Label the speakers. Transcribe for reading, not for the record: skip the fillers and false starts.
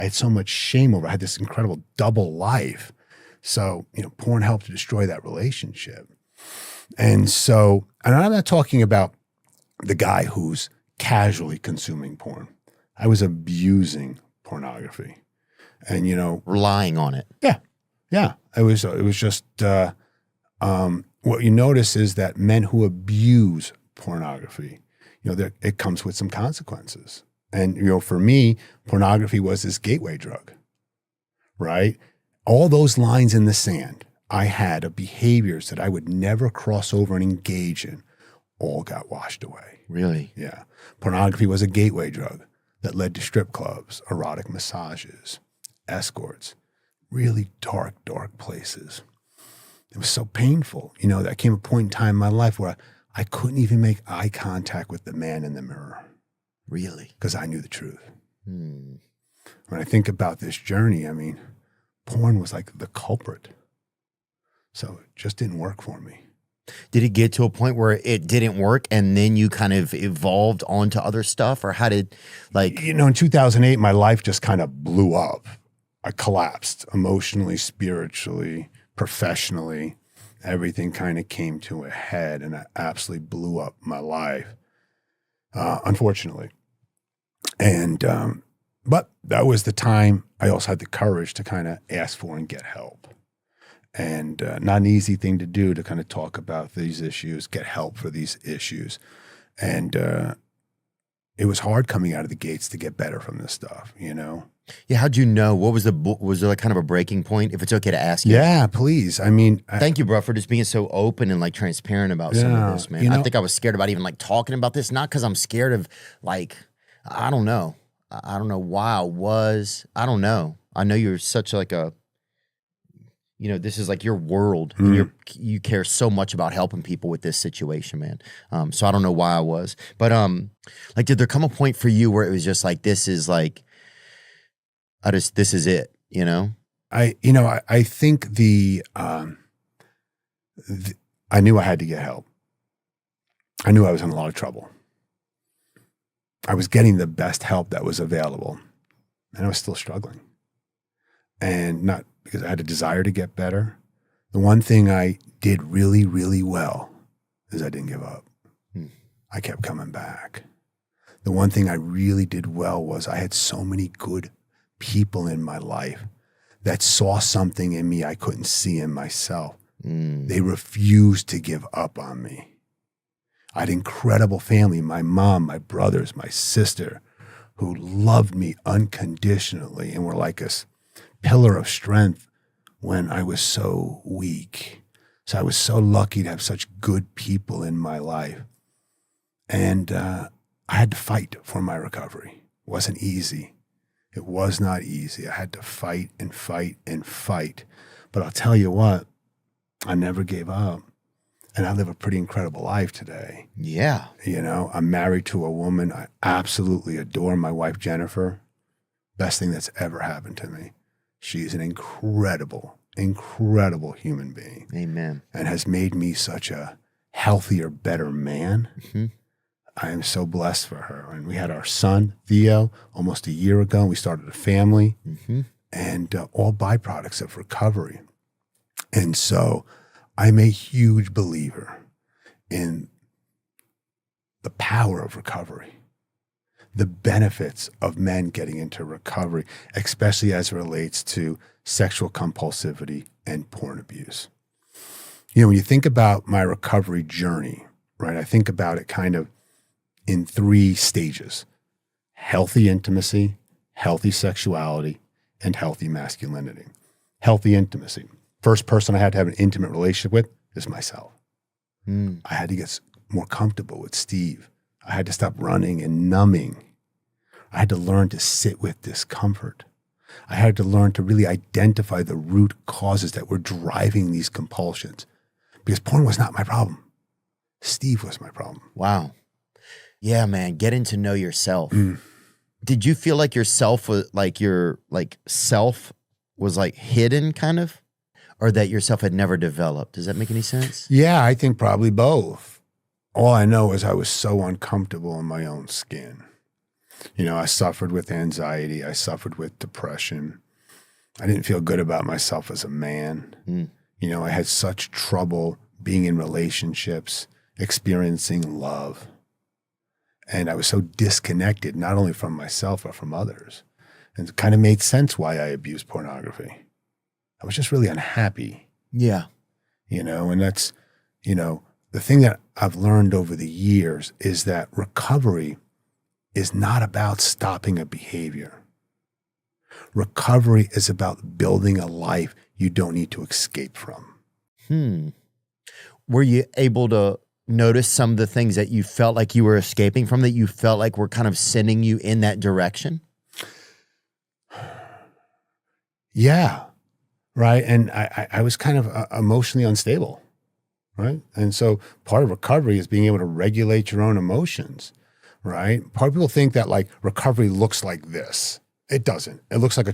Speaker 1: I had so much shame over it. I had this incredible double life. So, porn helped to destroy that relationship. And so, and I'm not talking about the guy who's casually consuming porn. I was abusing pornography and,
Speaker 2: relying on it.
Speaker 1: Yeah. Yeah. It was just, what you notice is that men who abuse pornography, it comes with some consequences. And, for me, pornography was this gateway drug, right? All those lines in the sand I had of behaviors that I would never cross over and engage in all got washed away.
Speaker 2: Really?
Speaker 1: Yeah. Pornography was a gateway drug that led to strip clubs, erotic massages, escorts, really dark, dark places. It was so painful. There came a point in time in my life where I couldn't even make eye contact with the man in the mirror.
Speaker 2: Really?
Speaker 1: Because I knew the truth. When I think about this journey, porn was like the culprit. So it just didn't work for me.
Speaker 2: Did it get to a point where it didn't work and then you kind of evolved onto other stuff? Or how did,
Speaker 1: in 2008, my life just kind of blew up. I collapsed emotionally, spiritually, professionally. Everything kind of came to a head and I absolutely blew up my life, unfortunately. And, but that was the time I also had the courage to kind of ask for and get help. And not an easy thing to do, to kind of talk about these issues, get help for these issues. And it was hard coming out of the gates to get better from this stuff,
Speaker 2: Yeah, how'd you know? Was there like kind of a breaking point? If it's okay to ask you.
Speaker 1: Yeah, please.
Speaker 2: Thank you, bro, for just being so open and transparent about some of this, man. I think I was scared about even talking about this, not because I'm scared of I don't know. I don't know why I was. I don't know. I know you're such a, this is your world. And you care so much about helping people with this situation, man. So I don't know why I was. But did there come a point for you where it was just this is this is it,
Speaker 1: I think I knew I had to get help. I knew I was in a lot of trouble. I was getting the best help that was available, and I was still struggling. And not because I had a desire to get better. The one thing I did really, really well is I didn't give up. I kept coming back. The one thing I really did well was I had so many good people in my life that saw something in me I couldn't see in myself. They refused to give up on me. I had incredible family, my mom, my brothers, my sister, who loved me unconditionally and were like a pillar of strength when I was so weak. So I was so lucky to have such good people in my life. And I had to fight for my recovery. It wasn't easy. It was not easy. I had to fight and fight and fight. But I'll tell you what, I never gave up. And I live a pretty incredible life today.
Speaker 2: Yeah.
Speaker 1: I'm married to a woman I absolutely adore, my wife, Jennifer. Best thing that's ever happened to me. She's an incredible, incredible human being.
Speaker 2: Amen.
Speaker 1: And has made me such a healthier, better man. I am so blessed for her. And we had our son, Theo, almost a year ago. We started a family and all byproducts of recovery. And so I'm a huge believer in the power of recovery, the benefits of men getting into recovery, especially as it relates to sexual compulsivity and porn abuse. When you think about my recovery journey, right, I think about it kind of in 3 stages: healthy intimacy, healthy sexuality, and healthy masculinity. Healthy intimacy. First person I had to have an intimate relationship with is myself. I had to get more comfortable with Steve. I had to stop running and numbing. I had to learn to sit with discomfort. I had to learn to really identify the root causes that were driving these compulsions, because porn was not my problem. Steve was my problem.
Speaker 2: Wow. Yeah, man. Getting to know yourself. Did you feel like yourself was your self was hidden kind of? Or that yourself had never developed? Does that make any sense?
Speaker 1: Yeah, I think probably both. All I know is I was so uncomfortable in my own skin. You know, I suffered with anxiety. I suffered with depression. I didn't feel good about myself as a man. You know, I had such trouble being in relationships, experiencing love. And I was so disconnected, not only from myself, but from others. And it kind of made sense why I abused pornography. I was just really unhappy.
Speaker 2: Yeah.
Speaker 1: You know, and that's, you know, the thing that I've learned over the years is that recovery is not about stopping a behavior. Recovery is about building a life you don't need to escape from.
Speaker 2: Were you able to notice some of the things that you felt like you were escaping from, that you felt like were kind of sending you in that direction?
Speaker 1: Yeah. Right. And I was kind of emotionally unstable. Right. And so part of recovery is being able to regulate your own emotions. Right. Part of people think that like recovery looks like this. It doesn't. It looks like a